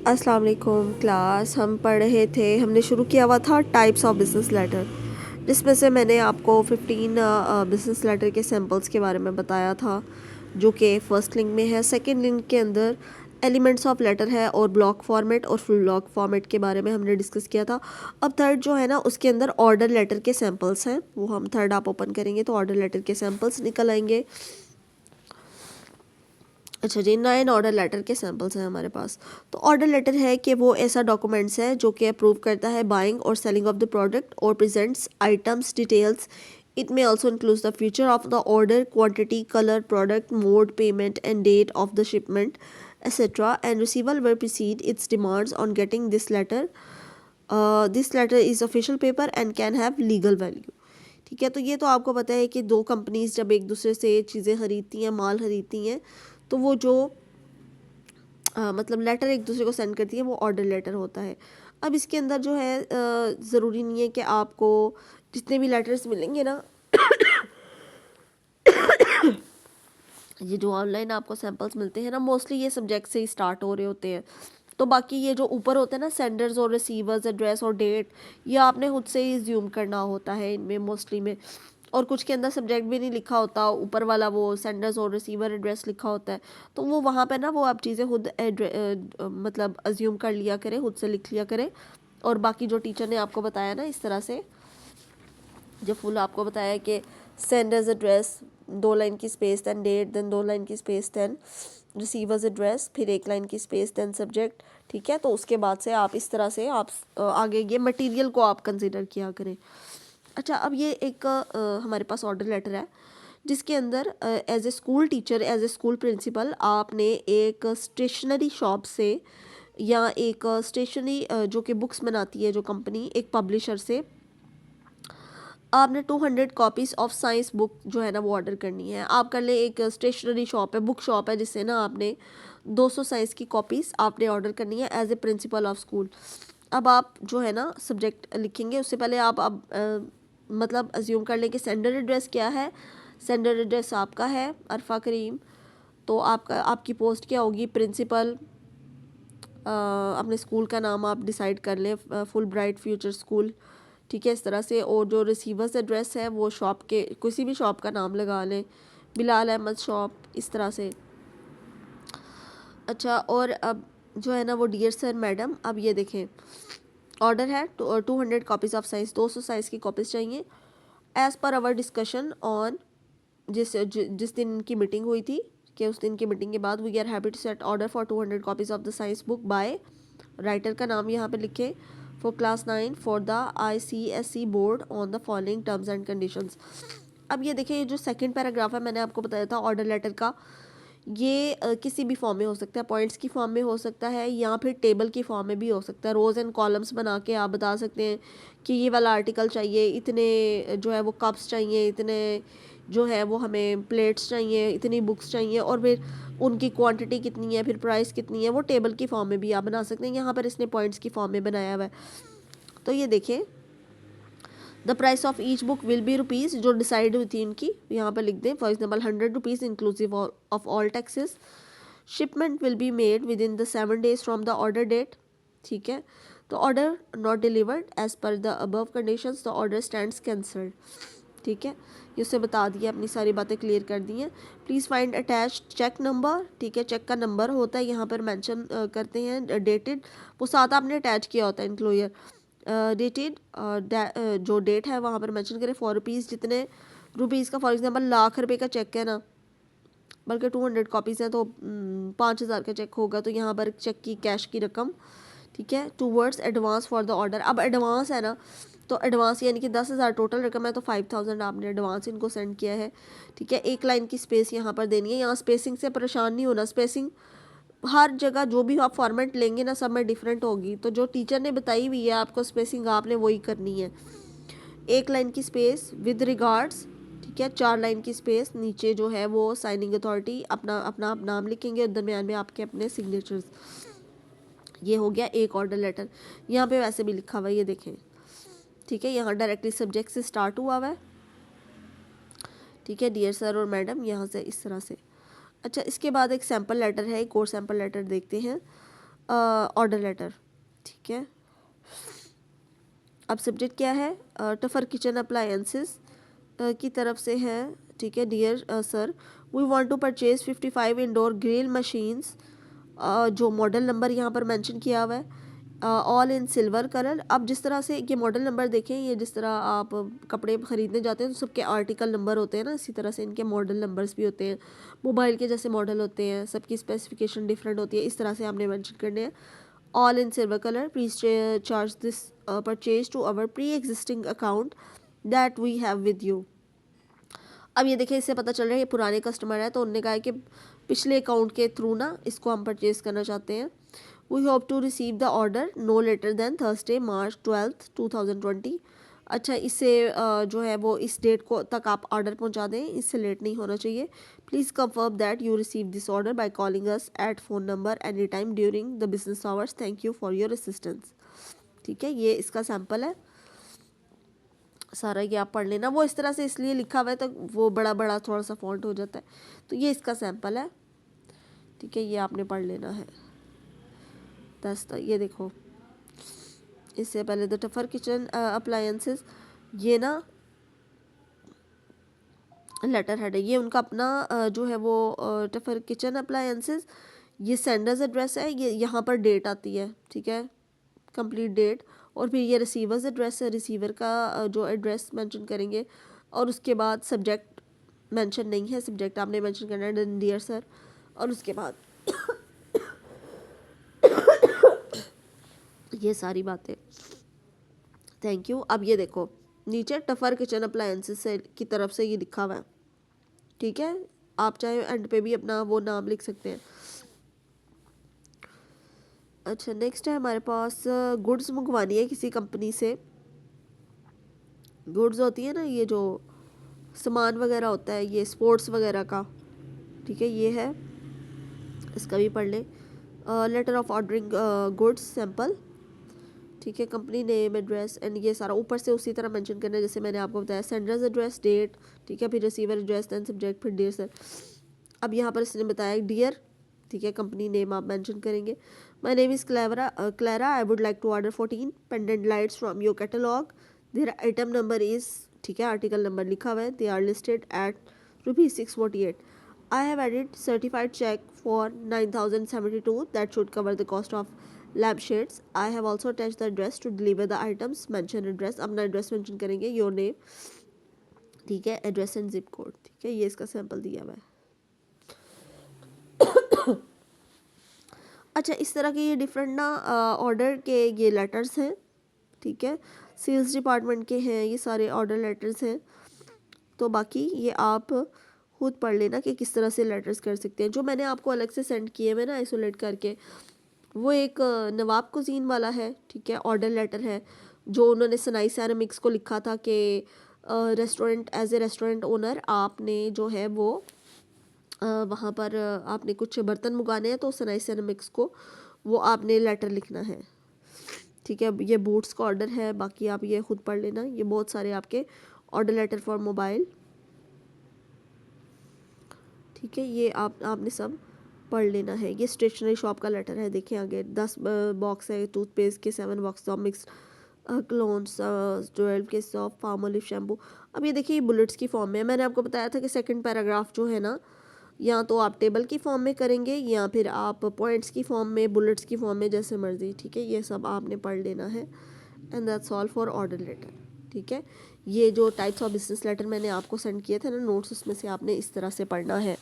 अस्सलाम वालेकुम क्लास। हम पढ़ रहे थे, हमने शुरू किया हुआ था टाइप्स ऑफ बिज़नेस लेटर, जिसमें से मैंने आपको 15 बिज़नेस लेटर के सैम्पल्स के बारे में बताया था, जो कि फ़र्स्ट लिंक में है। सेकंड लिंक के अंदर एलिमेंट्स ऑफ लेटर है और ब्लॉक फॉर्मेट और फुल ब्लॉक फॉर्मेट के बारे में हमने डिस्कस किया था। अब थर्ड जो है ना, उसके अंदर ऑर्डर लेटर के सैम्पल्स हैं, वो हम थर्ड आप ओपन करेंगे तो ऑर्डर लेटर के सैम्पल्स निकल आएंगे। अच्छा जी, 9 ऑर्डर लेटर के सैम्पल्स हैं हमारे पास। तो ऑर्डर लेटर है कि वो ऐसा डॉक्यूमेंट्स है जो कि अप्रूव करता है बाइंग और सेलिंग ऑफ द प्रोडक्ट और presents items details. It may also includes the feature of the order, quantity, colour, product, mode, payment and date of the shipment etc. and receiver will precede its demands on getting this letter. This letter is official paper and can have legal value. ठीक है, तो ये तो आपको पता है कि दो कंपनीज जब एक दूसरे से चीज़ें खरीदती हैं, माल खरीदती हैं, तो वो जो मतलब लेटर एक दूसरे को सेंड करती है वो ऑर्डर लेटर होता है। अब इसके अंदर जो है ज़रूरी नहीं है कि आपको जितने भी लेटर्स मिलेंगे ना ये जो ऑनलाइन आपको सैम्पल्स मिलते हैं ना, मोस्टली ये सब्जेक्ट से ही स्टार्ट हो रहे होते हैं। तो बाकी ये जो ऊपर होते हैं ना, सेंडर्स और रिसीवर्स, एड्रेस और डेट, ये आपने खुद से ही ज्यूम करना होता है इनमें मोस्टली में। और कुछ के अंदर सब्जेक्ट भी नहीं लिखा होता, ऊपर वाला वो सेंडर्स और रिसीवर एड्रेस लिखा होता है, तो वो वहाँ पे ना वो आप चीज़ें खुद मतलब अज्यूम कर लिया करें, खुद से लिख लिया करें। और बाकी जो टीचर ने आपको बताया ना, इस तरह से जो फुल आपको बताया कि सेंडर्स एड्रेस 2 लाइन की space then date then 2 line की स्पेस दैन रिसीवर्स एड्रेस फिर 1 लाइन की स्पेस दैन सब्जेक्ट। ठीक है, तो उसके बाद से आप इस तरह से आप आगे ये मटेरियल को आप कंसिडर किया करें। अच्छा, अब ये एक हमारे पास ऑर्डर लेटर है जिसके अंदर as a school teacher, as a school principal, आपने एक स्टेशनरी शॉप से या एक स्टेशनरी जो कि बुक्स बनाती है जो कंपनी, एक पब्लिशर से आपने 200 कॉपीज़ ऑफ साइंस बुक जो है ना वो ऑर्डर करनी है। आप कर ले, एक स्टेशनरी शॉप है, बुक शॉप है, जिससे ना आपने 200 साइंस की कॉपीज़ आपने ऑर्डर करनी है as a principal of school. अब आप जो है ना सब्जेक्ट लिखेंगे, उससे पहले आप अब मतलब अज्यूम कर लें कि सेंडर एड्रेस क्या है। सेंडर एड्रेस आपका है अरफा करीम, तो आपका आपकी पोस्ट क्या होगी, प्रिंसिपल। अपने स्कूल का नाम आप डिसाइड कर लें, फुल ब्राइट फ्यूचर स्कूल। ठीक है, इस तरह से। और जो रिसीवर्स एड्रेस है वो शॉप के किसी भी शॉप का नाम लगा लें, बिलाल अहमद शॉप, इस तरह से। अच्छा, और अब जो है ना वो डियर सर मैडम, अब ये देखें ऑर्डर है 200 कॉपीज़ ऑफ साइंस, 200 साइंस की कॉपीज़ चाहिए as per hour discussion on जिस दिन की मीटिंग हुई थी, कि उस दिन की मीटिंग के बाद we are happy to set order for 200 copies of the science book by, writer का नाम यहाँ पे लिखे, for class 9 for the ICSE board on the following terms and conditions. अब ये देखिए, ये जो सेकंड पैराग्राफ है मैंने आपको बताया था ऑर्डर लेटर का, ये किसी भी फॉर्म में हो सकता है, पॉइंट्स की फॉर्म में हो सकता है या फिर टेबल की फॉर्म में भी हो सकता है। रोज़ एंड कॉलम्स बना के आप बता सकते हैं कि ये वाला आर्टिकल चाहिए, इतने जो है वो कप्स चाहिए, इतने जो है वो हमें प्लेट्स चाहिए, इतनी बुक्स चाहिए, और फिर उनकी क्वांटिटी कितनी है, फिर प्राइस कितनी है, वो टेबल की फॉर्म में भी आप बना सकते हैं। यहाँ पर इसने पॉइंट्स की फॉर्म में बनाया हुआ है। तो ये देखें, the price of each book will be rupees, जो डिसाइड हुई थी उनकी यहाँ पर लिख दें, for example 100 rupees inclusive of all taxes. Shipment will be made within the 7 days from the order date. ठीक है, तो order not delivered as per the above conditions, the order stands cancelled. ठीक है, ये उससे बता दिया, अपनी सारी बातें क्लियर कर दी हैं। Please find attach cheque number. ठीक है, चेक का नंबर होता है यहाँ पर मेंशन करते हैं, डेटेड, वो साथ आपने अटैच किया होता है इंक्लोजर। डेटेड जो डेट है वहाँ पर मेंशन करें। 4 रुपीज़, जितने रुपीज़ का, फॉर एग्जांपल ₹1,00,000 का चेक है ना, बल्कि 200 कॉपीज़ हैं तो 5,000 का चेक होगा, तो यहाँ पर चेक की कैश की रकम। ठीक है, towards advance for the order. अब एडवांस है ना, तो एडवांस यानी कि 10,000 टोटल रकम है, तो 5,000 आपने एडवांस इनको सेंड किया है। ठीक है, 1 लाइन की स्पेस यहाँ पर देनी है। यहाँ स्पेसिंग से परेशान नहीं होना, स्पेसिंग हर जगह जो भी आप फॉर्मेट लेंगे ना, सब में डिफरेंट होगी, तो जो टीचर ने बताई हुई है आपको स्पेसिंग, आपने वही करनी है। 1 लाइन की स्पेस विद रिगार्ड्स। ठीक है, 4 लाइन की स्पेस, नीचे जो है वो साइनिंग अथॉरिटी, अपना अपना आप नाम लिखेंगे, दरमियान में आपके अपने सिग्नेचर्स। ये हो गया एक ऑर्डर लेटर। यहाँ पे वैसे भी लिखा हुआ है, ये देखें। ठीक है, यहाँ डायरेक्टली सब्जेक्ट से स्टार्ट हुआ हुआ है। ठीक है, डियर सर और मैडम, यहाँ से इस तरह से। अच्छा, इसके बाद एक सैम्पल लेटर है, एक और सैम्पल लेटर देखते हैं। ऑर्डर लेटर, ठीक है। अब सब्जेक्ट क्या है, टफर किचन अप्लायंसेस की तरफ से है, ठीक है। Dear sir, we want to purchase 55 indoor grill machines, जो मॉडल नंबर यहाँ पर मेंशन किया हुआ है, ऑल इन सिल्वर कलर। अब जिस तरह से ये मॉडल नंबर देखें, ये जिस तरह आप कपड़े ख़रीदने जाते हैं तो सबके आर्टिकल नंबर होते हैं ना, इसी तरह से इनके मॉडल नंबर्स भी होते हैं। मोबाइल के जैसे मॉडल होते हैं, सबकी स्पेसिफिकेशन डिफरेंट होती है, इस तरह से आपने मेंशन करने हैं। All in silver colour, please charge this purchase to our pre existing account that we have with you. अब ये देखिए, इससे पता चल रहा है ये पुराने कस्टमर है, तो उन्होंने कहा है कि पिछले अकाउंट के थ्रू ना इसको हम परचेज करना चाहते हैं। We hope to receive the order no later than Thursday March 12, 2020। अच्छा, इससे जो है वो इस डेट को तक आप ऑर्डर पहुंचा दें, इससे लेट नहीं होना चाहिए। Please confirm that you receive this order by calling us at phone number any time during the business hours. Thank you for your assistance. ठीक है, ये इसका सैम्पल है सारा, ये आप पढ़ लेना। वो इस तरह से इसलिए लिखा हुआ है तो वो बड़ा बड़ा थोड़ा सा फॉन्ट हो जाता है, तो ये इसका सैम्पल है, ठीक है। ये आपने पढ़ लेना है। ये देखो, इससे पहले द टफर किचन अप्लायंसेस, ये ना लेटर हेड है, ये उनका अपना जो है वो टफर किचन अप्लायंसेस, ये सेंडर्स एड्रेस है, ये यहाँ पर डेट आती है, ठीक है, कंप्लीट डेट। और फिर ये रिसीवर्स एड्रेस है, रिसीवर का जो एड्रेस मेंशन करेंगे। और उसके बाद सब्जेक्ट मेंशन नहीं है, सब्जेक्ट आपने मेंशन करना है डियर सर। और उसके बाद ये सारी बातें, थैंक यू। अब ये देखो नीचे टफर किचन अप्लायंसेस से की तरफ से ये लिखा हुआ है, ठीक है। आप चाहे एंड पे भी अपना वो नाम लिख सकते हैं। अच्छा, नेक्स्ट है हमारे पास गुड्स मंगवानी है किसी कंपनी से। गुड्स होती है ना, ये जो सामान वगैरह होता है, ये स्पोर्ट्स वगैरह का, ठीक है, ये है, इसका भी पढ़ लें। Letter of ordering goods sample, ठीक है। कंपनी नेम, एड्रेस एंड ये सारा ऊपर से उसी तरह मेंशन करना है जैसे मैंने आपको बताया। सेंडर्स एड्रेस, डेट, ठीक है, फिर रिसीवर एड्रेस, देन सब्जेक्ट, फिर डियर सर। अब यहाँ पर इसने बताया डियर, ठीक है, कंपनी नेम आप मेंशन करेंगे। My name is Clara, I would like to order 14 pendant lights from your catalogue. Their item number is, ठीक है, आर्टिकल नंबर लिखा हुआ है। They are listed at ₹648। I have added certified cheque for 9072 that should cover the cost of lampshades. I have also attached the address to deliver the items. Mention address, अपना address mention करेंगे, your name, ठीक है, address and zip code, ठीक है। ये इसका sample दिया हुआ है। अच्छा, इस तरह के ये डिफरेंट ना ऑर्डर के ये लेटर्स हैं, ठीक है, सेल्स डिपार्टमेंट के हैं ये सारे ऑर्डर लेटर्स हैं। तो बाकी ये आप खुद पढ़ लेना कि किस तरह से लेटर्स कर सकते हैं। जो मैंने आपको अलग से सेंड किए हुए ना आइसोलेट करके, वो एक नवाब कुजीन वाला है, ठीक है, ऑर्डर लेटर है, जो उन्होंने सनाई सैरामिक्स को लिखा था कि restaurant, as a restaurant owner आपने जो है वो वहाँ पर आपने कुछ बर्तन मंगाने हैं, तो सनाई सैरामिक्स को वो आपने लेटर लिखना है, ठीक है। ये बूट्स का ऑर्डर है, बाकी आप ये खुद पढ़ लेना। ये बहुत सारे आपके ऑर्डर लेटर फॉर मोबाइल, ठीक है, ये आपने सब पढ़ लेना है। ये स्टेशनरी शॉप का लेटर है, देखिए आगे 10 बॉक्स है टूथपेस्ट के, 7 box of mix clones, 12 case of Palmolive shampoo. अब ये देखिए, ये बुलेट्स की फॉर्म में है। मैंने आपको बताया था कि सेकंड पैराग्राफ जो है ना, या तो आप टेबल की फॉर्म में करेंगे या फिर आप पॉइंट्स की फॉर्म में, बुलेट्स की फॉर्म में, जैसे मर्जी, ठीक है। ये सब आपने पढ़ लेना है। And that's all for order letter, ठीक है। ये जो टाइप्स ऑफ बिजनेस लेटर मैंने आपको सेंड किए थे ना नोट्स, उसमें से आपने इस तरह से पढ़ना है।